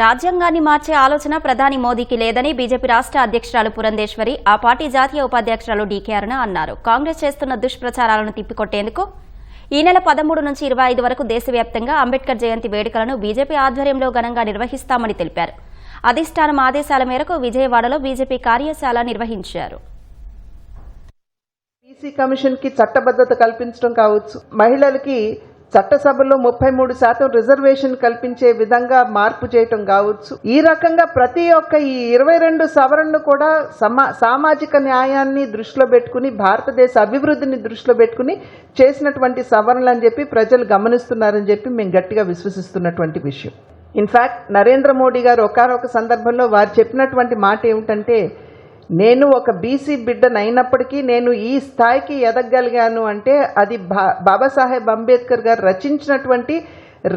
రాజ్యాంగాన్ని మార్చే ఆలోచన ప్రధాని మోదీకి లేదని బీజేపీ రాష్ట్ర అధ్యక్షురాలు పురంధేశ్వరి, ఆ పార్టీ జాతీయ ఉపాధ్యక్షురాలు డీకే అరుణ అన్నారు. కాంగ్రెస్ చేస్తున్న దుష్ప్రచారాలను తిప్పికొట్టేందుకు ఈ నెల 13 నుంచి 25 వరకు దేశవ్యాప్తంగా అంబేద్కర్ జయంతి వేడుకలను బీజేపీ ఆధ్వర్యంలో ఘనంగా నిర్వహిస్తామని తెలిపారు. అధిష్టానం ఆదేశాల మేరకు విజయవాడలో బీజేపీ కార్యశాల నిర్వహించారు. బీసీ కమిషన్ కి చట్టబద్ధత కల్పించడం కావచ్చు, మహిళలకి చట్టసభలో 33% రిజర్వేషన్ కల్పించే విధంగా మార్పు చేయటం కావచ్చు. ఈ రకంగా ప్రతి ఒక్క ఈ 22 సవరణలు కూడా సామాజిక న్యాయాన్ని దృష్టిలో పెట్టుకుని, భారతదేశ అభివృద్ధిని దృష్టిలో పెట్టుకుని చేసినటువంటి సవరణలు అని చెప్పి ప్రజలు గమనిస్తున్నారని చెప్పి మేము గట్టిగా విశ్వసిస్తున్నటువంటి విషయం. ఇన్ఫాక్ట్ నరేంద్ర మోడీ గారు ఒకానొక సందర్భంలో వారు చెప్పినటువంటి మాట ఏమిటంటే, నేను ఒక బీసీ బిడ్డనైనప్పటికీ నేను ఈ స్థాయికి ఎదగలిగాను అంటే అది బాబాసాహెబ్ అంబేద్కర్ గారు రచించినటువంటి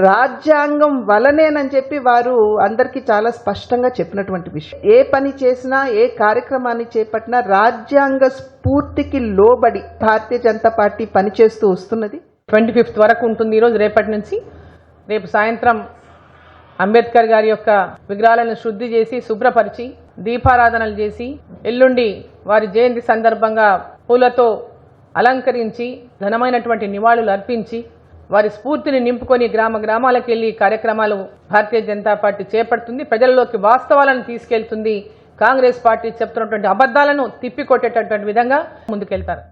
రాజ్యాంగం వలనేనని చెప్పి వారు అందరికీ చాలా స్పష్టంగా చెప్పినటువంటి విషయం. ఏ పని చేసినా, ఏ కార్యక్రమాన్ని చేపట్టినా రాజ్యాంగ స్ఫూర్తికి లోబడి భారతీయ జనతా పార్టీ పనిచేస్తూ వస్తున్నది. 25th వరకు ఉంటుంది. ఈరోజు రేపటి నుంచి రేపు సాయంత్రం అంబేద్కర్ గారి యొక్క విగ్రహాలను శుద్ధి చేసి శుభ్రపరిచి దీపారాధనలు చేసి ఎల్లుండి వారి జయంతి సందర్భంగా పూలతో అలంకరించి ఘనమైనటువంటి నివాళులు అర్పించి వారి స్ఫూర్తిని నింపుకొని గ్రామాలకు వెళ్లి కార్యక్రమాలు భారతీయ జనతా పార్టీ చేపడుతుంది. ప్రజల్లోకి వాస్తవాలను తీసుకెళ్తుంది. కాంగ్రెస్ పార్టీ చెప్తున్నటువంటి అబద్ధాలను తిప్పికొట్టేటటువంటి విధంగా ముందుకెళ్తారు.